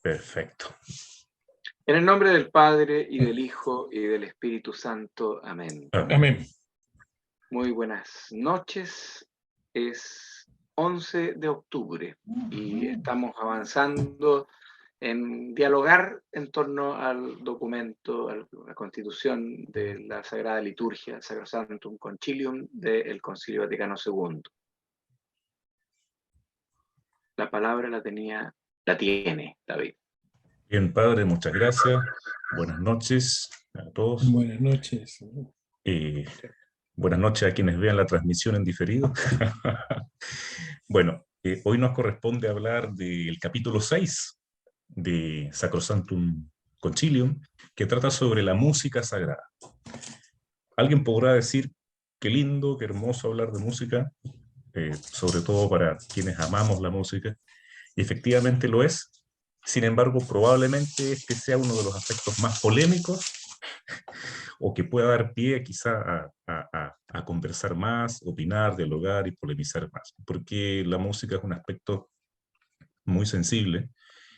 Perfecto. En el nombre del Padre, y del Hijo, y del Espíritu Santo. Amén. Amén. Muy buenas noches. Es 11 de octubre y estamos avanzando en dialogar en torno al documento, a la constitución de la Sagrada Liturgia, Sacrosanctum Concilium, del Concilio Vaticano II. La palabra la tiene David. Bien, padre, muchas gracias. Buenas noches a todos. Buenas noches. Buenas noches a quienes vean la transmisión en diferido. Bueno, hoy nos corresponde hablar del capítulo 6 de Sacrosanctum Concilium, que trata sobre la música sagrada. Alguien podrá decir, qué lindo, qué hermoso hablar de música, sobre todo para quienes amamos la música, y efectivamente lo es. Sin embargo, probablemente este sea uno de los aspectos más polémicos o que pueda dar pie quizá a conversar más, opinar, dialogar y polemizar más, porque la música es un aspecto muy sensible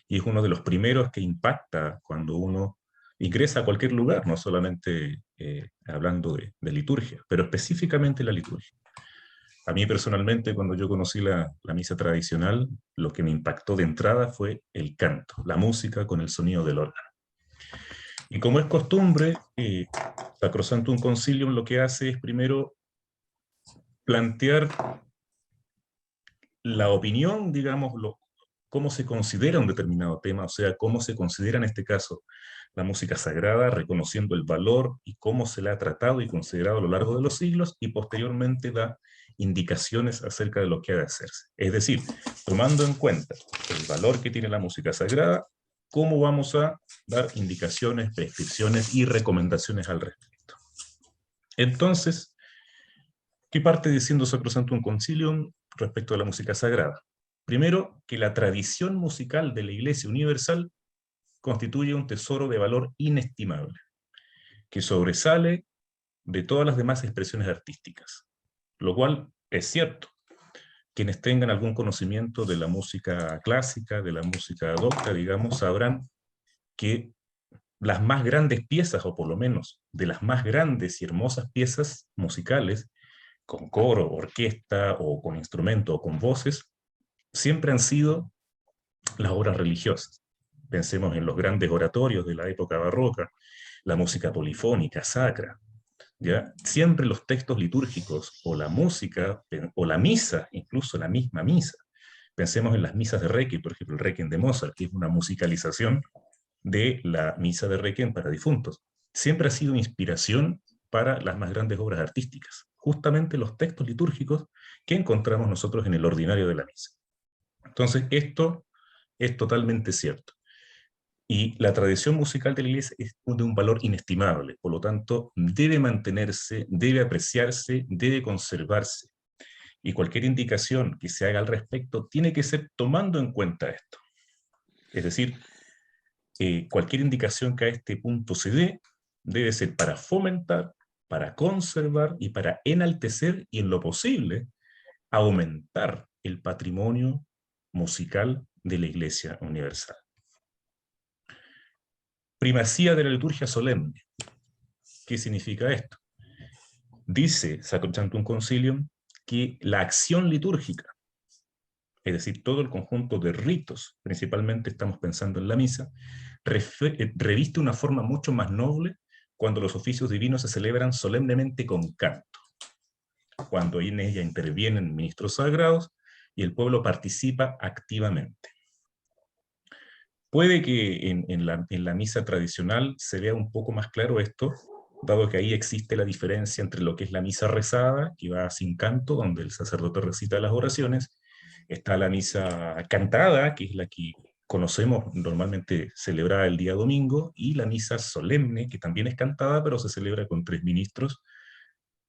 y es uno de los primeros que impacta cuando uno ingresa a cualquier lugar, no solamente hablando de liturgia, pero específicamente la liturgia. A mí personalmente, cuando yo conocí la misa tradicional, lo que me impactó de entrada fue el canto, la música con el sonido del órgano. Y como es costumbre, Sacrosanctum Concilium lo que hace es primero plantear la opinión, digamos, cómo se considera un determinado tema, o sea, cómo se considera en este caso la música sagrada, reconociendo el valor y cómo se la ha tratado y considerado a lo largo de los siglos, y posteriormente da indicaciones acerca de lo que ha de hacerse. Es decir, tomando en cuenta el valor que tiene la música sagrada, cómo vamos a dar indicaciones, prescripciones y recomendaciones al respecto. Entonces, ¿qué parte diciendo Sacrosanctum Concilium respecto a la música sagrada? Primero, que la tradición musical de la Iglesia Universal constituye un tesoro de valor inestimable, que sobresale de todas las demás expresiones artísticas, lo cual es cierto. Quienes tengan algún conocimiento de la música clásica, de la música docta, digamos, sabrán que las más grandes piezas, o por lo menos de las más grandes y hermosas piezas musicales, con coro, orquesta, o con instrumento, o con voces, siempre han sido las obras religiosas. Pensemos en los grandes oratorios de la época barroca, la música polifónica, sacra, ¿ya? Siempre los textos litúrgicos, o la música, o la misa, incluso la misma misa. Pensemos en las misas de Requiem, por ejemplo, el Requiem de Mozart, que es una musicalización de la misa de Requiem para difuntos. Siempre ha sido inspiración para las más grandes obras artísticas, justamente los textos litúrgicos que encontramos nosotros en el ordinario de la misa. Entonces, esto es totalmente cierto. Y la tradición musical de la Iglesia es de un valor inestimable, por lo tanto, debe mantenerse, debe apreciarse, debe conservarse. Y cualquier indicación que se haga al respecto tiene que ser tomando en cuenta esto. Es decir, cualquier indicación que a este punto se dé debe ser para fomentar, para conservar y para enaltecer, y en lo posible, aumentar el patrimonio musical de la Iglesia Universal. Primacía de la liturgia solemne. ¿Qué significa esto? Dice Sacrosanctum Concilium que la acción litúrgica, es decir, todo el conjunto de ritos, principalmente estamos pensando en la misa, reviste una forma mucho más noble cuando los oficios divinos se celebran solemnemente con canto, cuando en ella intervienen ministros sagrados y el pueblo participa activamente. Puede que en la misa tradicional se vea un poco más claro esto, dado que ahí existe la diferencia entre lo que es la misa rezada, que va sin canto, donde el sacerdote recita las oraciones, está la misa cantada, que es la que conocemos normalmente celebrada el día domingo, y la misa solemne, que también es cantada, pero se celebra con 3 ministros,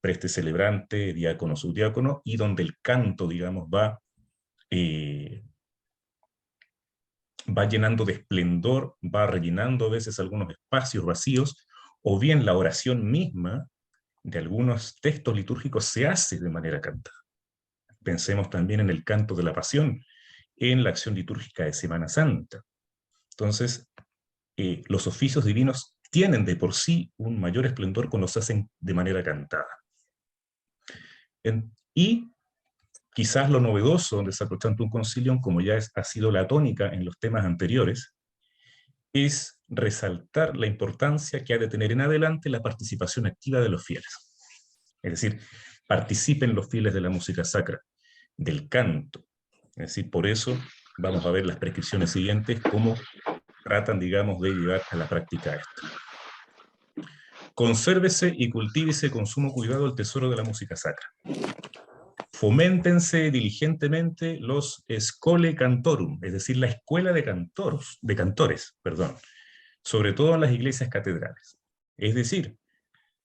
preste celebrante, diácono, subdiácono, y donde el canto, digamos, va llenando de esplendor, va rellenando a veces algunos espacios vacíos, o bien la oración misma de algunos textos litúrgicos se hace de manera cantada. Pensemos también en el canto de la Pasión, en la acción litúrgica de Semana Santa. Entonces, los oficios divinos tienen de por sí un mayor esplendor cuando se hacen de manera cantada. Y quizás lo novedoso de Sacrosanctum Concilium, como ya ha sido la tónica en los temas anteriores, es resaltar la importancia que ha de tener en adelante la participación activa de los fieles. Es decir, participen los fieles de la música sacra, del canto. Es decir, por eso vamos a ver las prescripciones siguientes, cómo tratan, digamos, de llevar a la práctica esto. Consérvese y cultívese con sumo cuidado el tesoro de la música sacra. Foméntense diligentemente los scholae cantorum, es decir, la escuela de cantores, sobre todo en las iglesias catedrales. Es decir,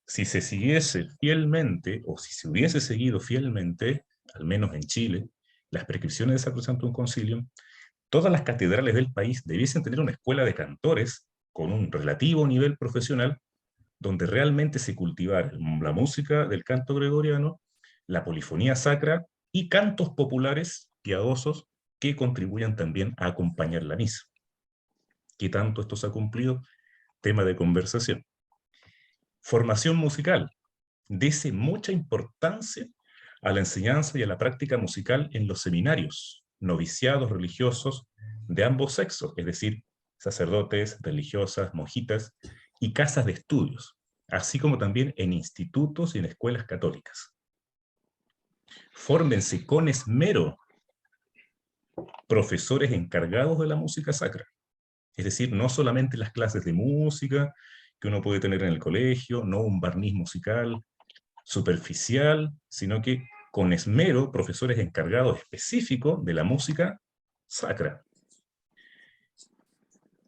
si se siguiese fielmente, o si se hubiese seguido fielmente, al menos en Chile, las prescripciones de Sacrosanctum Concilium, todas las catedrales del país debiesen tener una escuela de cantores con un relativo nivel profesional, donde realmente se cultivara la música del canto gregoriano, la polifonía sacra y cantos populares piadosos que contribuyan también a acompañar la misa. ¿Qué tanto esto se ha cumplido? Tema de conversación. Formación musical. Dese mucha importancia a la enseñanza y a la práctica musical en los seminarios, noviciados religiosos de ambos sexos, es decir, sacerdotes, religiosas, monjitas y casas de estudios, así como también en institutos y en escuelas católicas. Fórmense con esmero profesores encargados de la música sacra, es decir, no solamente las clases de música que uno puede tener en el colegio, no un barniz musical superficial, sino que con esmero profesores encargados específicos de la música sacra.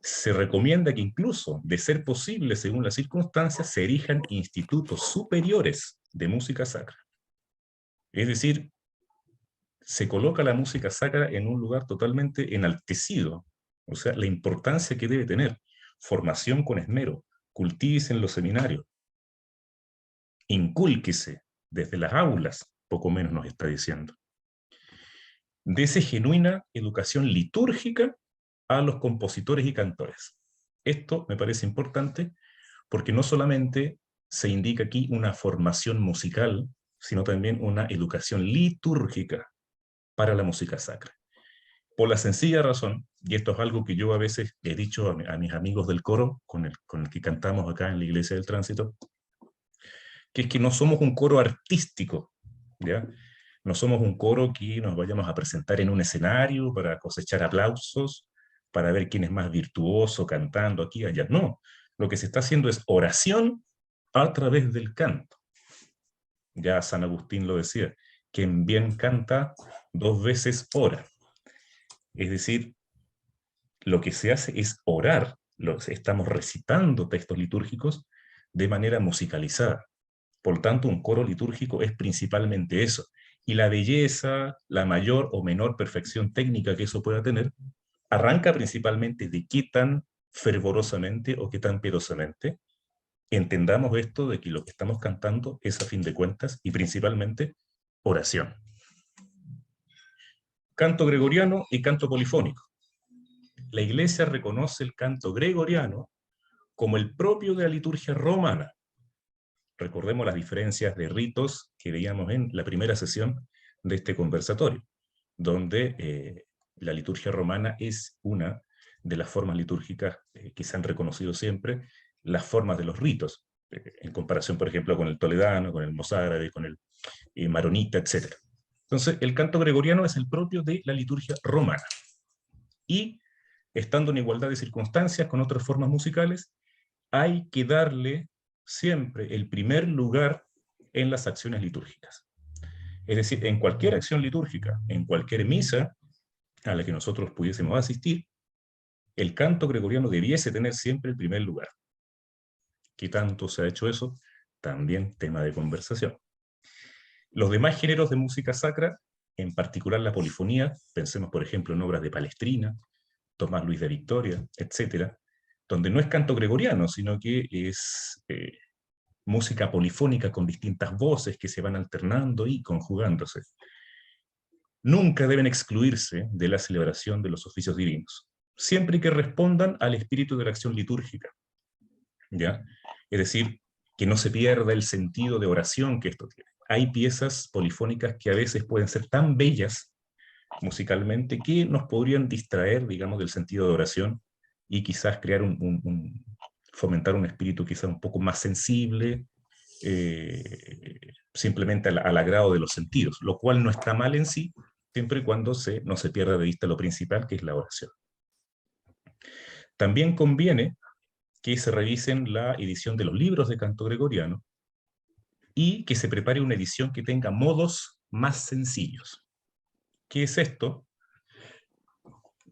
Se recomienda que incluso, de ser posible, según las circunstancias, se erijan institutos superiores de música sacra. Es decir, se coloca la música sacra en un lugar totalmente enaltecido, o sea, la importancia que debe tener, formación con esmero, cultívese en los seminarios, incúlquese desde las aulas, poco menos nos está diciendo. Dese genuina educación litúrgica a los compositores y cantores. Esto me parece importante porque no solamente se indica aquí una formación musical, sino también una educación litúrgica para la música sacra. Por la sencilla razón, y esto es algo que yo a veces he dicho a mis amigos del coro con el que cantamos acá en la Iglesia del Tránsito, que es que no somos un coro artístico, ¿ya? No somos un coro que nos vayamos a presentar en un escenario para cosechar aplausos, para ver quién es más virtuoso cantando aquí y allá. No, lo que se está haciendo es oración a través del canto. Ya San Agustín lo decía, quien bien canta 2 veces ora. Es decir, lo que se hace es orar, estamos recitando textos litúrgicos de manera musicalizada. Por tanto, un coro litúrgico es principalmente eso. Y la belleza, la mayor o menor perfección técnica que eso pueda tener, arranca principalmente de qué tan fervorosamente o qué tan piadosamente entendamos esto de que lo que estamos cantando es, a fin de cuentas, y principalmente, oración. Canto gregoriano y canto polifónico. La Iglesia reconoce el canto gregoriano como el propio de la liturgia romana. Recordemos las diferencias de ritos que veíamos en la primera sesión de este conversatorio, donde la liturgia romana es una de las formas litúrgicas que se han reconocido siempre, las formas de los ritos, en comparación, por ejemplo, con el toledano, con el mozárabe, con el maronita, etc. Entonces, el canto gregoriano es el propio de la liturgia romana. Y, estando en igualdad de circunstancias con otras formas musicales, hay que darle siempre el primer lugar en las acciones litúrgicas. Es decir, en cualquier acción litúrgica, en cualquier misa a la que nosotros pudiésemos asistir, el canto gregoriano debiese tener siempre el primer lugar. ¿Qué tanto se ha hecho eso? También tema de conversación. Los demás géneros de música sacra, en particular la polifonía, pensemos por ejemplo en obras de Palestrina, Tomás Luis de Victoria, etc., donde no es canto gregoriano, sino que es música polifónica con distintas voces que se van alternando y conjugándose. Nunca deben excluirse de la celebración de los oficios divinos. siempre que respondan al espíritu de la acción litúrgica, ¿ya? Es decir, que no se pierda el sentido de oración que esto tiene. Hay piezas polifónicas que a veces pueden ser tan bellas musicalmente que nos podrían distraer, digamos, del sentido de oración y quizás crear fomentar un espíritu quizás un poco más sensible, simplemente al agrado de los sentidos, lo cual no está mal en sí, siempre y cuando no se pierda de vista lo principal, que es la oración. También conviene que se revisen la edición de los libros de canto gregoriano y que se prepare una edición que tenga modos más sencillos. ¿Qué es esto?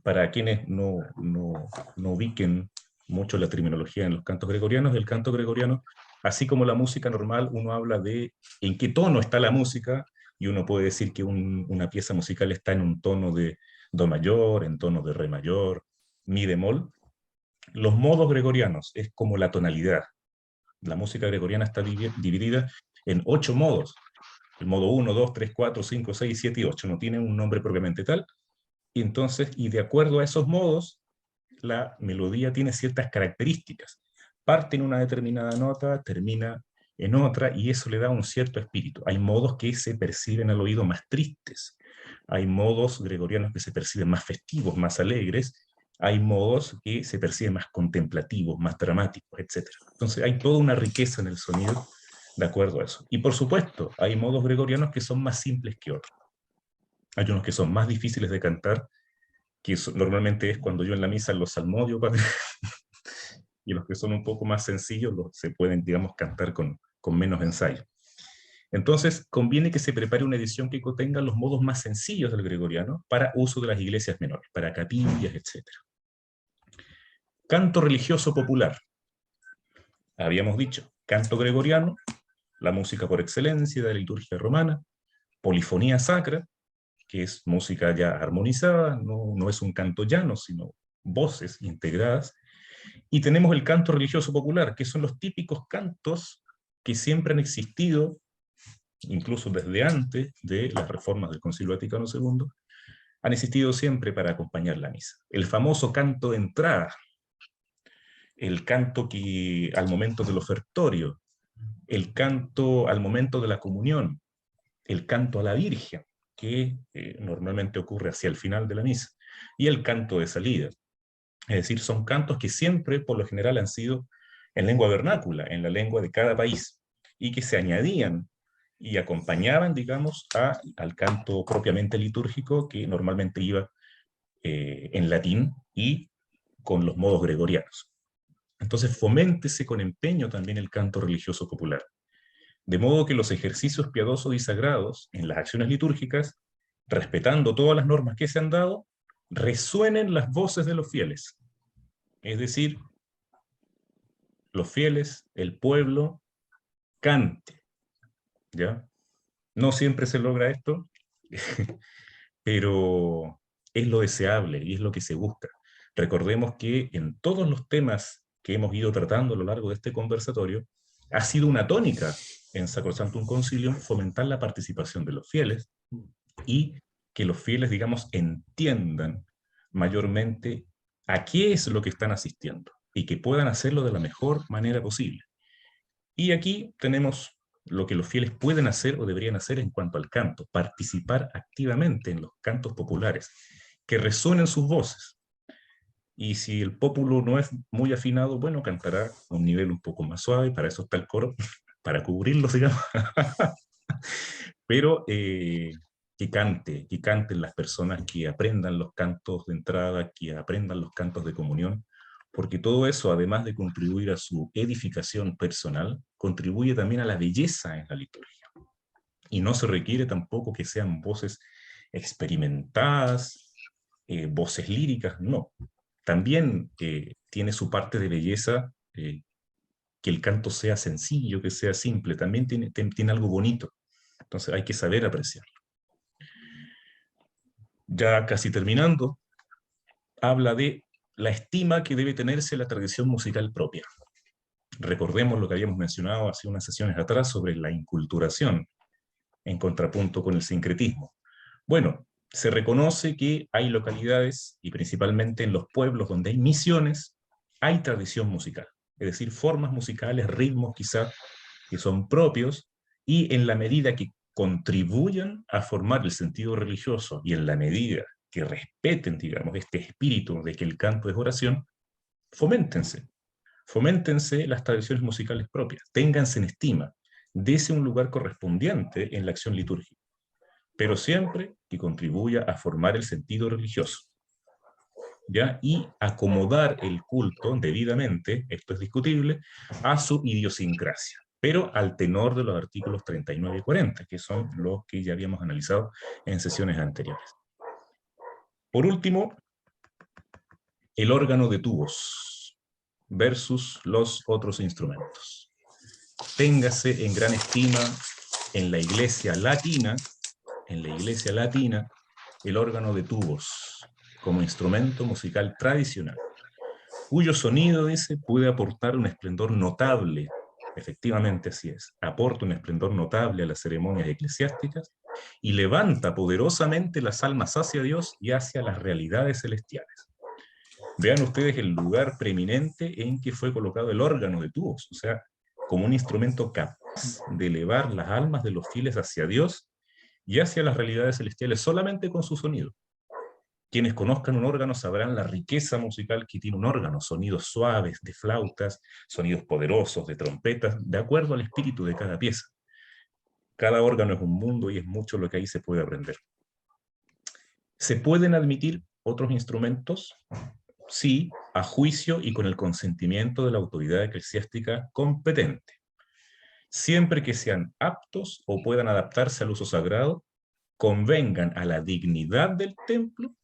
Para quienes no ubiquen mucho la terminología en los cantos gregorianos, el canto gregoriano, así como la música normal, uno habla de en qué tono está la música, y uno puede decir que una pieza musical está en un tono de do mayor, en tono de re mayor, mi bemol. Los modos gregorianos es como la tonalidad. La música gregoriana está dividida en 8 modos. El modo 1, 2, 3, 4, 5, 6, 7 y 8. No tiene un nombre propiamente tal. Y entonces, y de acuerdo a esos modos, la melodía tiene ciertas características. Parte en una determinada nota, termina en otra, y eso le da un cierto espíritu. Hay modos que se perciben al oído más tristes. Hay modos gregorianos que se perciben más festivos, más alegres. Hay modos que se perciben más contemplativos, más dramáticos, etc. Entonces hay toda una riqueza en el sonido de acuerdo a eso. Y por supuesto, hay modos gregorianos que son más simples que otros. Hay unos que son más difíciles de cantar, que normalmente es cuando yo en la misa los salmodio, y los que son un poco más sencillos se pueden, digamos, cantar con menos ensayo. Entonces, conviene que se prepare una edición que contenga los modos más sencillos del gregoriano para uso de las iglesias menores, para capillas, etc. Canto religioso popular. Habíamos dicho, canto gregoriano, la música por excelencia de la liturgia romana, polifonía sacra, que es música ya armonizada, no es un canto llano, sino voces integradas. Y tenemos el canto religioso popular, que son los típicos cantos que siempre han existido, incluso desde antes de las reformas del Concilio Vaticano II, han existido siempre para acompañar la misa. El famoso canto de entrada, el canto que al momento del ofertorio, el canto al momento de la comunión, el canto a la Virgen, que normalmente ocurre hacia el final de la misa, y el canto de salida. Es decir, son cantos que siempre, por lo general, han sido en lengua vernácula, en la lengua de cada país, y que se añadían y acompañaban, digamos, al canto propiamente litúrgico, que normalmente iba en latín y con los modos gregorianos. Entonces, foméntese con empeño también el canto religioso popular, de modo que los ejercicios piadosos y sagrados en las acciones litúrgicas, respetando todas las normas que se han dado, resuenen las voces de los fieles. Es decir, los fieles, el pueblo, cante, ¿ya? No siempre se logra esto, pero es lo deseable y es lo que se busca. Recordemos que en todos los temas que hemos ido tratando a lo largo de este conversatorio, ha sido una tónica en Sacrosanctum Concilium fomentar la participación de los fieles y que los fieles, digamos, entiendan mayormente a qué es lo que están asistiendo y que puedan hacerlo de la mejor manera posible. Y aquí tenemos lo que los fieles pueden hacer o deberían hacer en cuanto al canto, participar activamente en los cantos populares, que resuenen sus voces. Y si el pópulo no es muy afinado, bueno, cantará a un nivel un poco más suave, para eso está el coro, para cubrirlo, digamos. Pero que canten las personas, que aprendan los cantos de entrada, que aprendan los cantos de comunión, porque todo eso, además de contribuir a su edificación personal, contribuye también a la belleza en la liturgia. Y no se requiere tampoco que sean voces experimentadas, voces líricas, no. También tiene su parte de belleza, que el canto sea sencillo, que sea simple, también tiene algo bonito. Entonces hay que saber apreciarlo. Ya casi terminando, habla de la estima que debe tenerse la tradición musical propia. Recordemos lo que habíamos mencionado hace unas sesiones atrás sobre la inculturación, en contrapunto con el sincretismo. Bueno, Se reconoce que hay localidades, y principalmente en los pueblos donde hay misiones, hay tradición musical, es decir, formas musicales, ritmos quizá que son propios, y en la medida que contribuyan a formar el sentido religioso y en la medida que respeten, digamos, este espíritu de que el canto es oración, foméntense, foméntense las tradiciones musicales propias, ténganse en estima, dése un lugar correspondiente en la acción litúrgica, pero siempre que contribuya a formar el sentido religioso, ¿ya? Y acomodar el culto debidamente, esto es discutible, a su idiosincrasia, pero al tenor de los artículos 39 y 40, que son los que ya habíamos analizado en sesiones anteriores. Por último, el órgano de tubos versus los otros instrumentos. Téngase en gran estima en la iglesia latina, el órgano de tubos como instrumento musical tradicional, cuyo sonido, dice, puede aportar un esplendor notable, efectivamente así es, aporta un esplendor notable a las ceremonias eclesiásticas y levanta poderosamente las almas hacia Dios y hacia las realidades celestiales. Vean ustedes el lugar preeminente en que fue colocado el órgano de tubos, o sea, como un instrumento capaz de elevar las almas de los fieles hacia Dios y hacia las realidades celestiales solamente con su sonido. Quienes conozcan un órgano sabrán la riqueza musical que tiene un órgano, sonidos suaves de flautas, sonidos poderosos de trompetas, de acuerdo al espíritu de cada pieza. Cada órgano es un mundo y es mucho lo que ahí se puede aprender. ¿Se pueden admitir otros instrumentos? Sí, a juicio y con el consentimiento de la autoridad eclesiástica competente, siempre que sean aptos o puedan adaptarse al uso sagrado, convengan a la dignidad del templo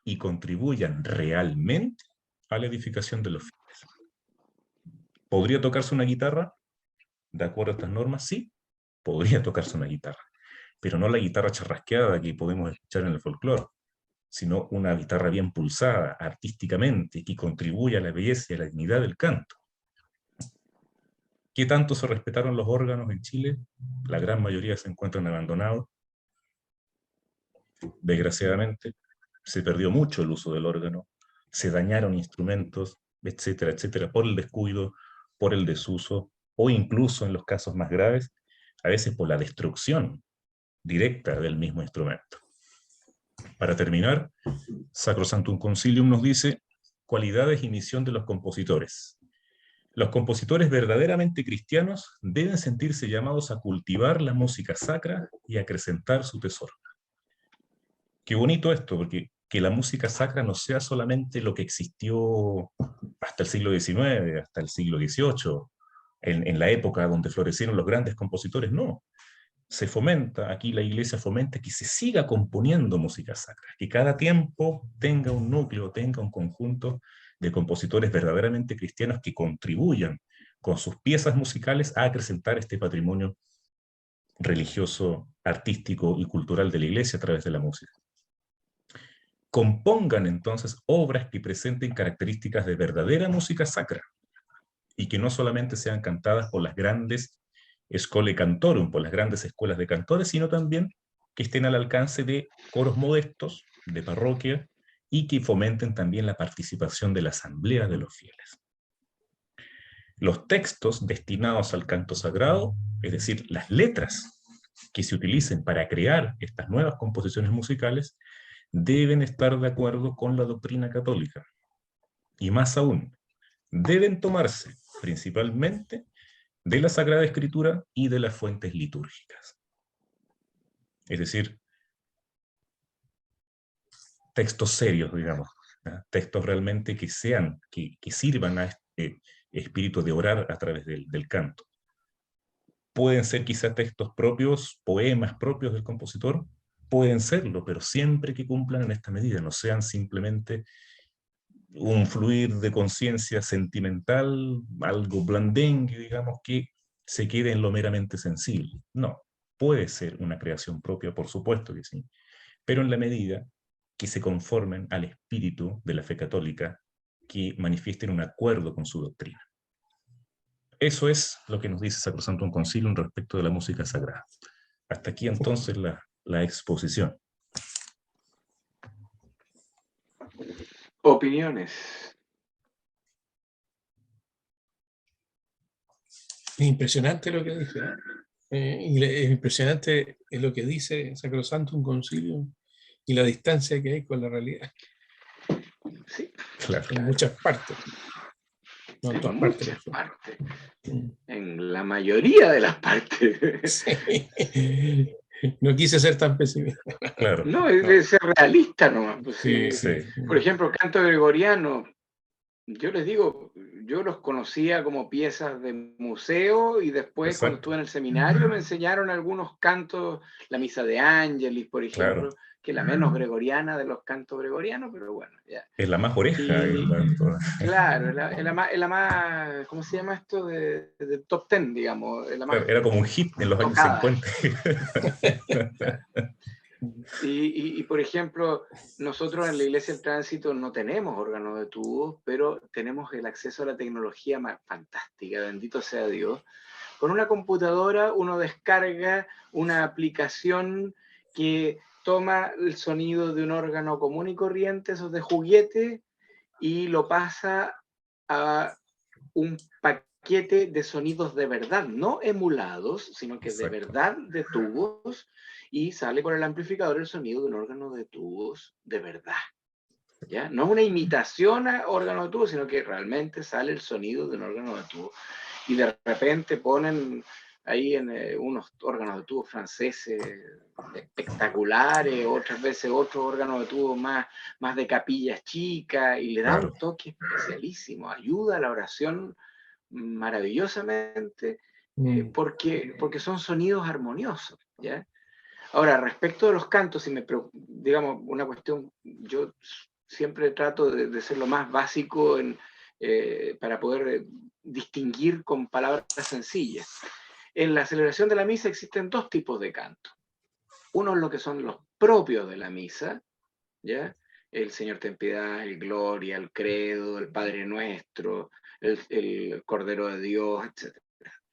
y contribuyan realmente a la edificación de los fieles. ¿Podría tocarse una guitarra? ¿De acuerdo a estas normas? Sí, podría tocarse una guitarra, pero no la guitarra charrasqueada que podemos escuchar en el folclore, sino una guitarra bien pulsada, artísticamente, que contribuya a la belleza y a la dignidad del canto. ¿Qué tanto se respetaron los órganos en Chile? La gran mayoría se encuentran abandonados. Desgraciadamente, se perdió mucho el uso del órgano, se dañaron instrumentos, etcétera, etcétera, por el descuido, por el desuso, o incluso en los casos más graves, a veces por la destrucción directa del mismo instrumento. Para terminar, Sacrosanctum Concilium nos dice cualidades y misión de los compositores. Los compositores verdaderamente cristianos deben sentirse llamados a cultivar la música sacra y a acrecentar su tesoro. Qué bonito esto, porque que la música sacra no sea solamente lo que existió hasta el siglo XIX, hasta el siglo XVIII, en la época donde florecieron los grandes compositores, no. Se fomenta, aquí la iglesia fomenta que se siga componiendo música sacra, que cada tiempo tenga un núcleo, tenga un conjunto de compositores verdaderamente cristianos que contribuyan con sus piezas musicales a acrecentar este patrimonio religioso, artístico y cultural de la iglesia a través de la música. Compongan entonces obras que presenten características de verdadera música sacra y que no solamente sean cantadas por las grandes Scholae Cantorum, por las grandes escuelas de cantores, sino también que estén al alcance de coros modestos, de parroquia, y que fomenten también la participación de la asamblea de los fieles. Los textos destinados al canto sagrado, es decir, las letras que se utilicen para crear estas nuevas composiciones musicales, deben estar de acuerdo con la doctrina católica. Y más aún, deben tomarse principalmente de la Sagrada Escritura y de las fuentes litúrgicas. Es decir, textos serios, digamos, ¿no? Textos realmente que sean, que sirvan a este espíritu de orar a través del canto. Pueden ser quizá textos propios, poemas propios del compositor, pueden serlo, pero siempre que cumplan en esta medida, no sean simplemente un fluir de conciencia sentimental, algo blandengue, digamos, que se quede en lo meramente sensible. No, puede ser una creación propia, por supuesto que sí, pero en la medida que se conformen al espíritu de la fe católica, que manifiesten un acuerdo con su doctrina. Eso es lo que nos dice Sacrosanctum Concilium respecto de la música sagrada. Hasta aquí entonces la exposición. Opiniones. Es impresionante lo que dice, ¿eh? Es impresionante lo que dice Sacrosantum Concilium y la distancia que hay con la realidad Sí, Claro. en muchas partes, no en en todas partes. muchas partes. Mm. En la mayoría de las partes. Sí. No quise ser tan pesimista. Claro. No, es de ser realista nomás. Pues Sí, sí. Sí. Por ejemplo, canto gregoriano, yo les digo, yo los conocía como piezas de museo y después cuando Exacto. estuve en el seminario me enseñaron algunos cantos, la misa de Ángelis, por Claro. ejemplo, que es la menos gregoriana de los cantos gregorianos, pero bueno, ya. Es la más oreja. Y claro, es la más, ¿cómo se llama esto? De top ten, digamos, es la más Claro, era como un hit en los años tocada. 50. Claro. Por ejemplo, nosotros en la Iglesia del Tránsito no tenemos órganos de tubos, pero tenemos el acceso a la tecnología más fantástica, bendito sea Dios. Con una computadora uno descarga una aplicación que toma el sonido de un órgano común y corriente, esos de juguete, y lo pasa a un paquete de sonidos de verdad, no emulados, sino que de Exacto. verdad de tubos, y sale por el amplificador el sonido de un órgano de tubos de verdad. ¿Ya? No es una imitación a órgano de tubos, sino que realmente sale el sonido de un órgano de tubos. Y de repente ponen ahí en unos órganos de tubos franceses espectaculares, otras veces otros órganos de tubos más de capillas chicas, y le da Claro. un toque especialísimo, ayuda a la oración maravillosamente, porque son sonidos armoniosos, ¿ya? Ahora, respecto de los cantos, si me digamos, una cuestión, yo siempre trato de ser lo más básico para poder distinguir con palabras sencillas. En la celebración de la misa existen dos tipos de canto. Uno es lo que son los propios de la misa, ¿ya? El Señor ten piedad, el Gloria, el Credo, el Padre Nuestro, el Cordero de Dios, etc.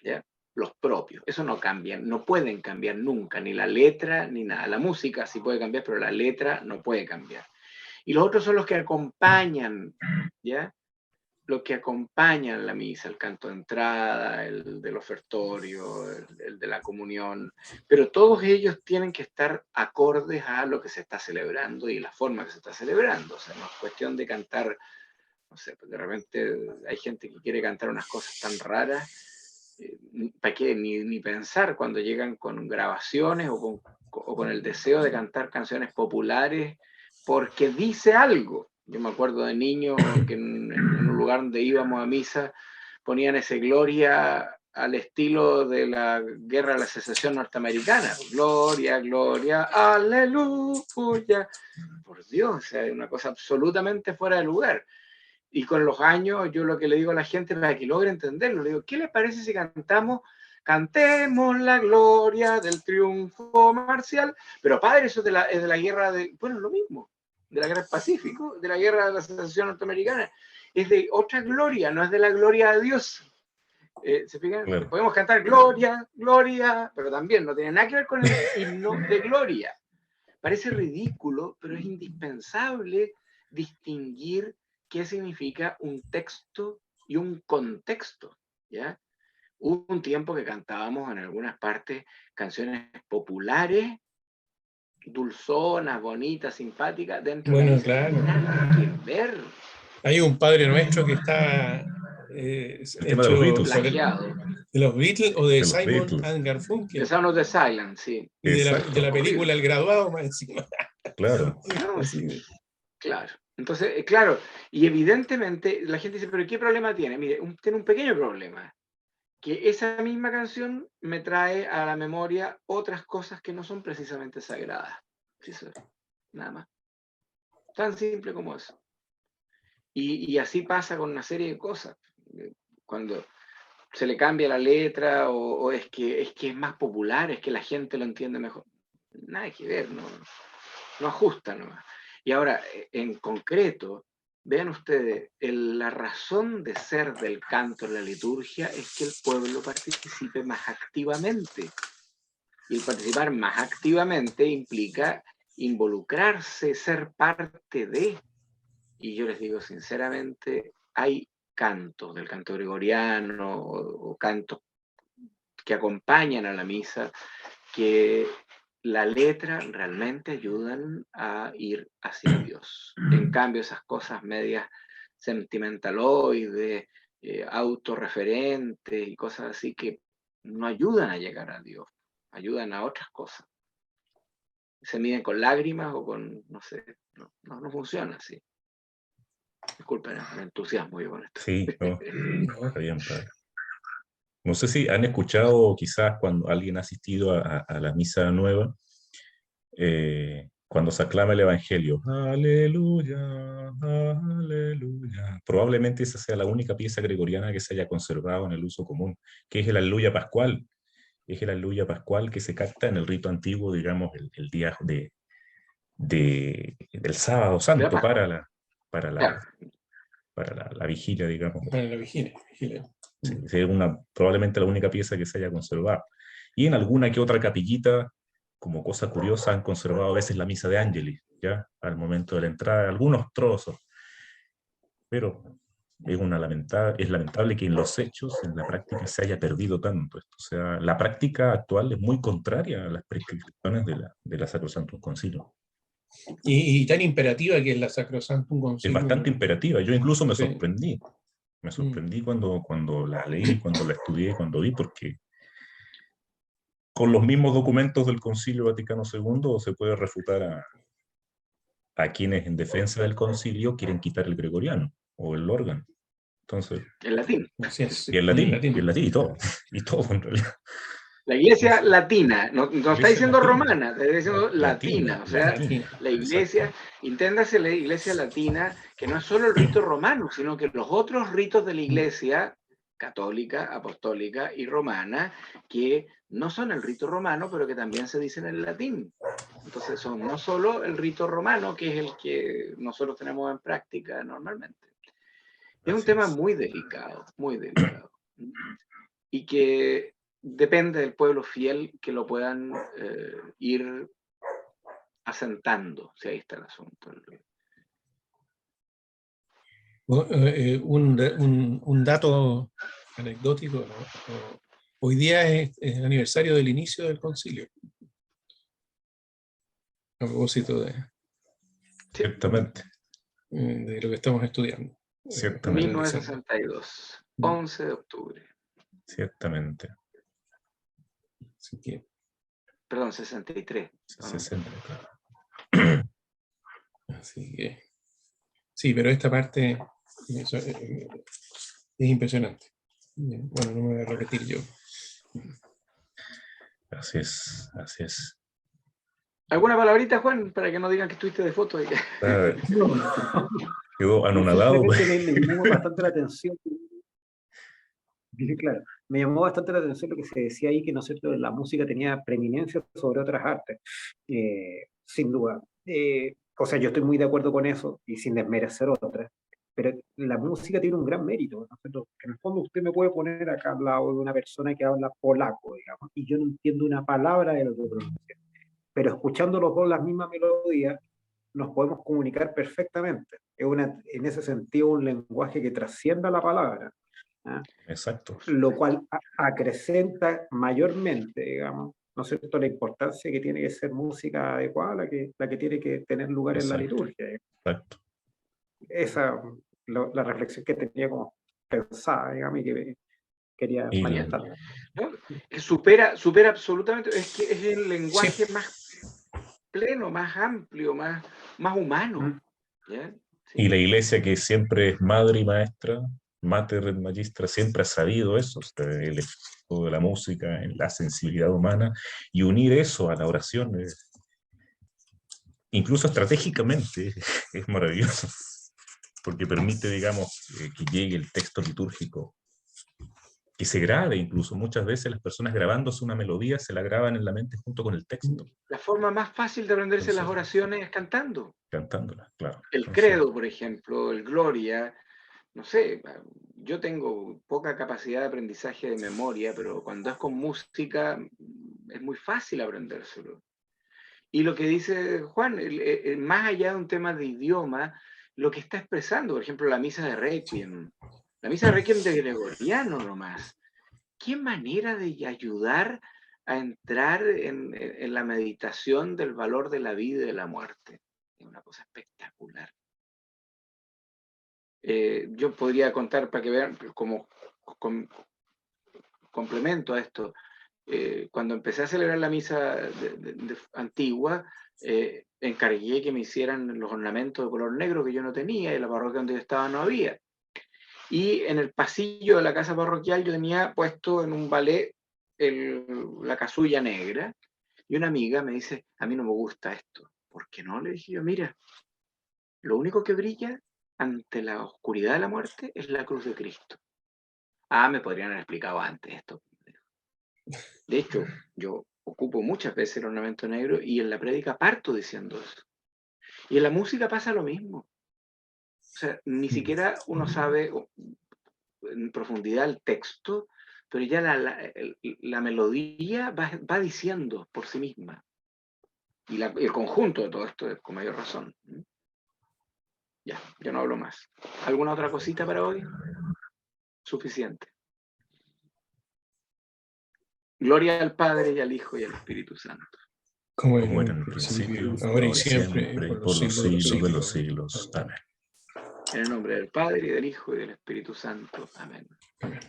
¿Ya? Los propios. Eso no cambian, no pueden cambiar nunca, ni la letra, ni nada. La música sí puede cambiar, pero la letra no puede cambiar. Y los otros son los que acompañan, ¿ya? Los que acompañan la misa, el canto de entrada, el del ofertorio, el de la comunión, pero todos ellos tienen que estar acordes a lo que se está celebrando y la forma que se está celebrando. O sea, no es cuestión de cantar, no sé, pues de repente hay gente que quiere cantar unas cosas tan raras, ¿para qué? Ni pensar cuando llegan con grabaciones o con el deseo de cantar canciones populares porque dice algo. Yo me acuerdo de niño que en un lugar donde íbamos a misa ponían ese Gloria al estilo de la Guerra de la Secesión norteamericana. Gloria, gloria, aleluya. Por Dios, o sea, es una cosa absolutamente fuera de lugar. Y con los años yo lo que le digo a la gente para que logre entenderlo, le digo, ¿qué les parece si cantemos la gloria del triunfo marcial? Pero padre, eso es de la guerra de, bueno, lo mismo, de la guerra del Pacífico, de la guerra de la secesión norteamericana. Es de otra gloria, no es de la gloria de Dios. ¿Se fijan? Claro. Podemos cantar gloria, gloria, pero también no tiene nada que ver con el himno de gloria. Parece ridículo, pero es indispensable distinguir qué significa un texto y un contexto, ¿ya? Hubo un tiempo que cantábamos en algunas partes canciones populares, dulzonas, bonitas, simpáticas, dentro de la Bueno, misa. claro. Nada que ver. Hay un Padre Nuestro que está El tema de los hecho Beatles. Plagiado. de los Beatles o de De los Simon Beatles. and The Garfunkel Sound of the Silence, sí. y de la Exacto. película Horrible. El Graduado más encima. Claro. No, Así. claro. Entonces, claro, y evidentemente la gente dice, pero ¿qué problema tiene? Mire, tiene un pequeño problema, que esa misma canción me trae a la memoria otras cosas que no son precisamente sagradas. Eso, nada más. Tan simple como eso. Y así pasa con una serie de cosas. Cuando se le cambia la letra o es que es más popular, es que la gente lo entiende mejor. Nada que ver, no ajusta nomás. Y ahora, en concreto, vean ustedes, la razón de ser del canto en la liturgia es que el pueblo participe más activamente. Y el participar más activamente implica involucrarse, ser parte de. Y yo les digo sinceramente, hay cantos del canto gregoriano o cantos que acompañan a la misa que la letra realmente ayudan a ir hacia Dios. En cambio, esas cosas medias sentimentaloides, autorreferentes y cosas así que no ayudan a llegar a Dios, ayudan a otras cosas. Se miden con lágrimas o con, no sé, no funciona así. Disculpen, me entusiasmo yo con esto. Sí, no, está bien, padre. No sé si han escuchado quizás cuando alguien ha asistido a la misa nueva, cuando se aclama el Evangelio, aleluya, aleluya. Probablemente esa sea la única pieza gregoriana que se haya conservado en el uso común, que es el aleluya pascual. Es el aleluya pascual que se canta en el rito antiguo, digamos, el día del sábado santo para la, Claro, la vigilia, digamos. Para la vigilia. Sí, es probablemente la única pieza que se haya conservado. Y en alguna que otra capillita, como cosa curiosa, han conservado a veces la misa de Ángelis, ¿ya? Al momento de la entrada, algunos trozos. Pero es lamentable que en los hechos, en la práctica, se haya perdido tanto esto. O sea, la práctica actual es muy contraria a las prescripciones de la Sacrosantum Concilio. Y tan imperativa que es la Sacrosantum Es Concilium. bastante imperativa. Yo incluso me Sí. sorprendí. Me sorprendí cuando la leí, cuando la estudié, cuando vi, porque con los mismos documentos del Concilio Vaticano II se puede refutar a quienes en defensa del concilio quieren quitar el gregoriano o el órgano. Entonces, en latín. Así es. y el latín, y todo en realidad. La iglesia latina, no está diciendo latina. romana, está diciendo latina, o sea, latina. la iglesia, inténdase la iglesia latina, que no es solo el rito romano, sino que los otros ritos de la iglesia católica, apostólica y romana, que no son el rito romano, pero que también se dicen en latín. Entonces son no solo el rito romano, que es el que nosotros tenemos en práctica normalmente. Es un tema muy delicado, y que depende del pueblo fiel que lo puedan ir asentando, si ahí está el asunto. Un dato anecdótico, ¿no? Hoy día es el aniversario del inicio del concilio. A propósito Ciertamente. de lo que estamos estudiando. Ciertamente. 1962, 11 de octubre. Ciertamente. Así que, Perdón, 63. 60, claro. Así que, sí, pero esta parte es impresionante. Bueno, no me voy a repetir yo. Así es, así es. ¿Alguna palabrita, Juan, para que no digan que estuviste de foto? Quedó anonadado. Simplemente me llamó bastante la atención. Claro, me llamó bastante la atención lo que se decía ahí, que no es cierto, la música tenía preeminencia sobre otras artes, sin duda. O sea, yo estoy muy de acuerdo con eso y sin desmerecer otras, pero la música tiene un gran mérito, ¿no es cierto? En el fondo usted me puede poner acá al lado de una persona que habla polaco, digamos, y yo no entiendo una palabra de lo que pronuncia, pero escuchando los dos las mismas melodías, nos podemos comunicar perfectamente. Es en ese sentido un lenguaje que trascienda la palabra. ¿Ah? Exacto. Lo cual acrecenta mayormente, digamos, ¿no es cierto?, la importancia que tiene que ser música adecuada, la que tiene que tener lugar en la liturgia. Exacto. Esa la reflexión que tenía como pensada, digamos, y que quería manifiestar. ¿No? Que supera absolutamente, es que es el lenguaje más pleno, más amplio, más humano. ¿Ya? Sí. Y la iglesia, que siempre es madre y maestra, mater et magistra, siempre ha sabido eso, el efecto de la música en la sensibilidad humana, y unir eso a la oración, incluso estratégicamente, es maravilloso, porque permite, digamos, que llegue el texto litúrgico, que se grabe incluso. Muchas veces las personas grabándose una melodía se la graban en la mente junto con el texto. La forma más fácil de aprenderse las oraciones es cantando. Cantándolas, claro. El credo, por ejemplo, el gloria, no sé, yo tengo poca capacidad de aprendizaje de memoria, pero cuando es con música es muy fácil aprendérselo. Y lo que dice Juan, más allá de un tema de idioma, lo que está expresando, por ejemplo, la misa de Requiem. La misa de Requiem de Gregoriano nomás. ¿Qué manera de ayudar a entrar en la meditación del valor de la vida y de la muerte? Es una cosa espectacular. Yo podría contar para que vean como complemento a esto. Cuando empecé a celebrar la misa antigua, encargué que me hicieran los ornamentos de color negro que yo no tenía, y en la parroquia donde yo estaba no había. Y en el pasillo de la casa parroquial yo tenía puesto en un ballet la casulla negra, y una amiga me dice, a mí no me gusta esto. ¿Por qué no? Le dije yo, mira, lo único que brilla ante la oscuridad de la muerte es la cruz de Cristo. Ah, me podrían haber explicado antes esto. De hecho, yo ocupo muchas veces el ornamento negro y en la prédica parto diciendo eso. Y en la música pasa lo mismo. O sea, ni siquiera uno sabe en profundidad el texto, pero ya la melodía va diciendo por sí misma. Y el conjunto de todo esto es con mayor razón. Ya, yo no hablo más. ¿Alguna otra cosita para hoy? Suficiente. Gloria al Padre y al Hijo y al Espíritu Santo. Como Como en era en un el principio, principio, ahora y ahora y siempre, siempre, por por los los siglos de los siglos de los siglos. siglos. Amén. En el nombre del Padre, y del Hijo, y del Espíritu Santo. Amén. Amén.